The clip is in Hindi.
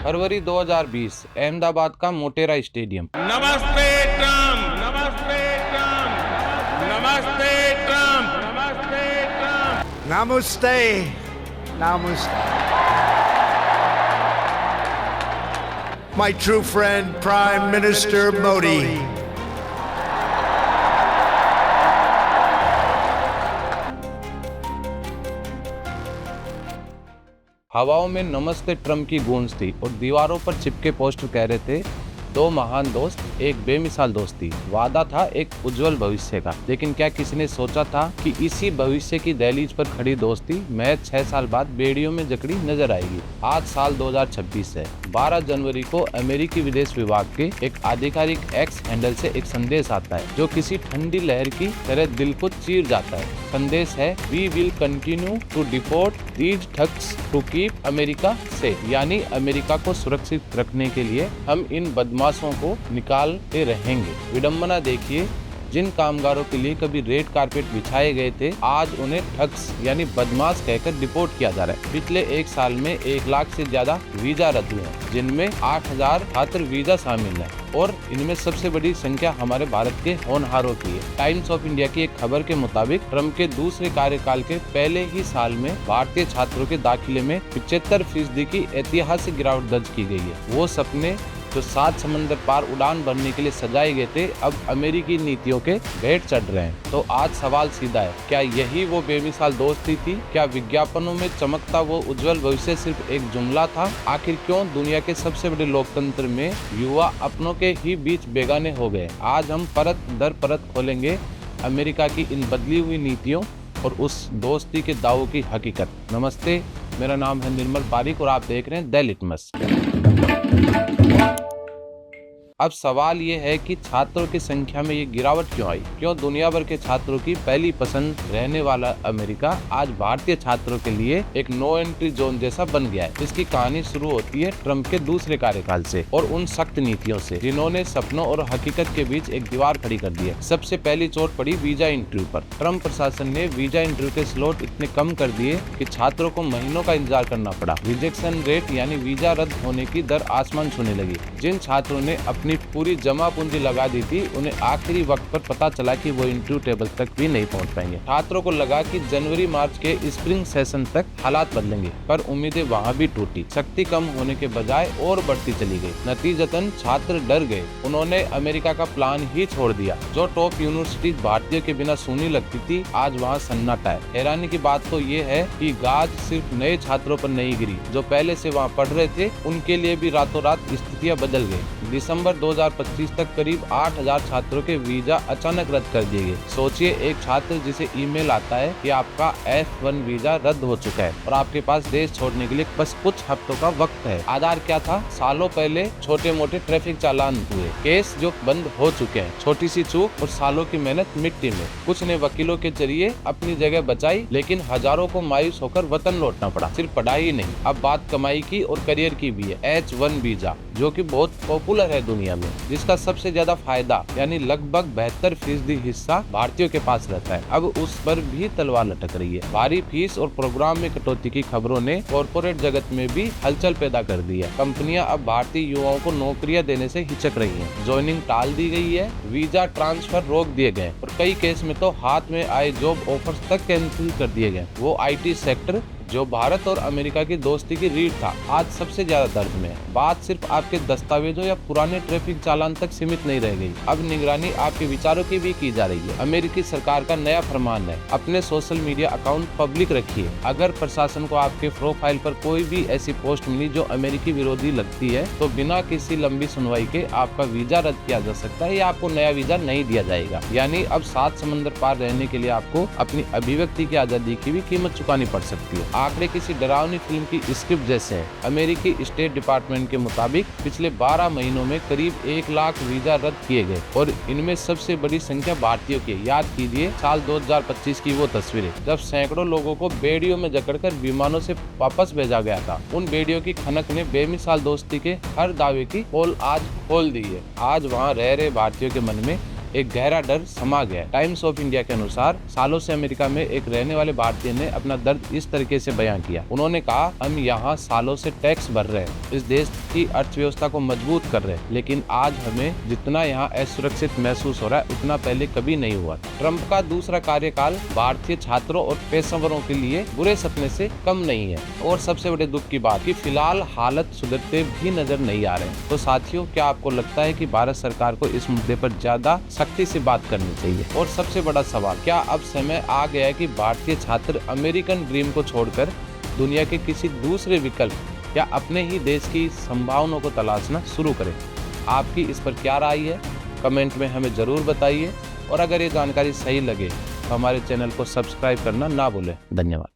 फरवरी 2020 अहमदाबाद का मोटेरा स्टेडियम। नमस्ते ट्रम्प, नमस्ते ट्रम्प, नमस्ते ट्रम्प, नमस्ते Trump, Namaste. Namaste. My true friend, Prime Minister Modi. हवाओं में नमस्ते ट्रम्प की गूंज थी और दीवारों पर चिपके पोस्टर कह रहे थे, दो महान दोस्त, एक बेमिसाल दोस्ती। वादा था एक उज्जवल भविष्य का, लेकिन क्या किसी ने सोचा था कि इसी भविष्य की दहलीज पर खड़ी दोस्ती महज 6 साल बाद बेड़ियों में जकड़ी नजर आएगी। आज साल 2026 है। 12 जनवरी को अमेरिकी विदेश विभाग के एक आधिकारिक एक्स हैंडल से एक संदेश आता है जो किसी ठंडी लहर की तरह दिल को चीर जाता है। संदेश है, we will continue to deport these thugs to keep America safe, यानी अमेरिका को सुरक्षित रखने के लिए हम इन बदमाशों को निकालते रहेंगे। विडंबना देखिए, जिन कामगारों के लिए कभी रेड कारपेट बिछाए गए थे, आज उन्हें ठग्स यानी बदमाश कहकर डिपोर्ट किया जा रहा है। पिछले एक साल में 1 लाख से ज्यादा वीजा रद्द हुए हैं, जिनमें 8,000 छात्र वीजा शामिल है और इनमें सबसे बड़ी संख्या हमारे भारत के होनहारों की है। टाइम्स ऑफ इंडिया की एक खबर के मुताबिक ट्रम्प के दूसरे कार्यकाल के पहले ही साल में भारतीय छात्रों के दाखिले में 75% की ऐतिहासिक गिरावट दर्ज की गई है। वो सपने जो 7 समंदर पार उड़ान भरने के लिए सजाए गए थे, अब अमेरिकी नीतियों के भेंट चढ़ रहे हैं। तो आज सवाल सीधा है, क्या यही वो बेमिसाल दोस्ती थी? क्या विज्ञापनों में चमकता वो उज्जवल भविष्य सिर्फ एक जुमला था? आखिर क्यों दुनिया के सबसे बड़े लोकतंत्र में युवा अपनों के ही बीच बेगाने हो गए? आज हम परत दर परत खोलेंगे अमेरिका की इन बदली हुई नीतियों और उस दोस्ती के दावों की हकीकत। नमस्ते, मेरा नाम है निर्मल पारिक और आप देख रहे हैं द लिटमस। अब सवाल ये है कि छात्रों की संख्या में ये गिरावट क्यों आई? क्यों दुनिया भर के छात्रों की पहली पसंद रहने वाला अमेरिका आज भारतीय छात्रों के लिए एक नो एंट्री जोन जैसा बन गया है? इसकी कहानी शुरू होती है ट्रम्प के दूसरे कार्यकाल से और उन सख्त नीतियों से जिन्होंने सपनों और हकीकत के बीच एक दीवार खड़ी कर दी है। सबसे पहली चोट पड़ी वीजा इंटरव्यू पर। ट्रम्प प्रशासन ने वीजा इंटरव्यू के स्लॉट इतने कम कर दिए कि छात्रों को महीनों का इंतजार करना पड़ा। रिजेक्शन रेट यानी वीजा रद्द होने की दर आसमान छूने लगी। जिन छात्रों ने अपनी पूरी जमा पूंजी लगा दी थी, उन्हें आखिरी वक्त पर पता चला कि वो इंटरव्यू टेबल तक भी नहीं पहुंच पाएंगे। छात्रों को लगा कि जनवरी मार्च के स्प्रिंग सेशन तक हालात बदलेंगे, पर उम्मीदें वहां भी टूटी। शक्ति कम होने के बजाय और बढ़ती चली गई। नतीजतन छात्र डर गए। उन्होंने अमेरिका का प्लान ही छोड़ दिया। जो टॉप यूनिवर्सिटी भारतीयों के बिना सूनी लगती थी, आज वहाँ सन्नाटा है। हैरानी की बात तो ये है कि गाज सिर्फ नए छात्रों पर नहीं गिरी, जो पहले से वहाँ पढ़ रहे थे उनके लिए भी रातों रात स्थितियाँ बदल गई। दिसंबर 2025 तक करीब 8,000 छात्रों के वीजा अचानक रद्द कर दिए गए। सोचिए, एक छात्र जिसे ईमेल आता है कि आपका F1 वीजा रद्द हो चुका है और आपके पास देश छोड़ने के लिए बस कुछ हफ्तों का वक्त है। आधार क्या था? सालों पहले छोटे मोटे ट्रैफिक चालान हुए, केस जो बंद हो चुके हैं। छोटी सी चूक और सालों की मेहनत मिट्टी में। कुछ ने वकीलों के जरिए अपनी जगह बचाई, लेकिन हजारों को मायूस होकर वतन लौटना पड़ा। सिर्फ पढ़ाई नहीं, अब बात कमाई की और करियर की भी है। H1 वीजा जो कि बहुत पॉपुलर है दुनिया में, जिसका सबसे ज्यादा फायदा यानी लगभग 72% हिस्सा भारतीयों के पास रहता है। अब उस पर भी तलवार लटक रही है। भारी फीस और प्रोग्राम में कटौती की खबरों ने कॉर्पोरेट जगत में भी हलचल पैदा कर दी है। कंपनियां अब भारतीय युवाओं को नौकरियां देने से हिचक रही हैं। ज्वाइनिंग टाल दी गई है, वीजा ट्रांसफर रोक दिए गए और कई केस में तो हाथ में आए जॉब ऑफर्स तक कैंसिल कर दिए गए। वो IT सेक्टर जो भारत और अमेरिका की दोस्ती की रीढ़ था, आज सबसे ज्यादा दर्द में है। बात सिर्फ आपके दस्तावेजों या पुराने ट्रैफिक चालान तक सीमित नहीं रह गई। अब निगरानी आपके विचारों की भी की जा रही है। अमेरिकी सरकार का नया फरमान है, अपने सोशल मीडिया अकाउंट पब्लिक रखिए। अगर प्रशासन को आपके प्रोफाइल पर कोई भी ऐसी पोस्ट मिली जो अमेरिकी विरोधी लगती है, तो बिना किसी लंबी सुनवाई के आपका वीजा रद्द किया जा सकता है या आपको नया वीजा नहीं दिया जाएगा। यानी अब 7 समंदर पार रहने के लिए आपको अपनी अभिव्यक्ति की आजादी की भी कीमत चुकानी पड़ सकती है। आंकड़े किसी डरावनी फिल्म की स्क्रिप्ट जैसे हैं। अमेरिकी स्टेट डिपार्टमेंट के मुताबिक पिछले 12 महीनों में करीब 1 लाख वीजा रद्द किए गए और इनमें सबसे बड़ी संख्या भारतीयों की। याद कीजिए साल 2025 की वो तस्वीरें जब सैकड़ों लोगों को बेड़ियों में जकड़कर विमानों से वापस भेजा गया था। उन बेड़ियों की खनक ने बेमिसाल दोस्ती के हर दावे की पोल आज खोल दी है। आज वहाँ रह रहे भारतीयों के मन में एक गहरा डर समा गया। टाइम्स ऑफ इंडिया के अनुसार सालों से अमेरिका में एक रहने वाले भारतीय ने अपना दर्द इस तरीके से बयां किया। उन्होंने कहा, हम यहाँ सालों से टैक्स भर रहे हैं, इस देश की अर्थव्यवस्था को मजबूत कर रहे हैं, लेकिन आज हमें जितना यहाँ असुरक्षित महसूस हो रहा है उतना पहले कभी नहीं हुआ। ट्रंप का दूसरा कार्यकाल भारतीय छात्रों और पेशेवरों के लिए बुरे सपने से कम नहीं है। और सबसे बड़े दुख की बात कि फिलहाल हालत सुधरते भी नजर नहीं आ रहे हैं। तो साथियों, क्या आपको लगता है कि भारत सरकार को इस मुद्दे पर ज्यादा सख्ती से बात करनी चाहिए? और सबसे बड़ा सवाल, क्या अब समय आ गया है कि भारतीय छात्र अमेरिकन ड्रीम को छोड़कर दुनिया के किसी दूसरे विकल्प या अपने ही देश की संभावनाओं को तलाशना शुरू करें? आपकी इस पर क्या राय है? कमेंट में हमें जरूर बताइए। और अगर ये जानकारी सही लगे तो हमारे चैनल को सब्सक्राइब करना ना भूलें। धन्यवाद।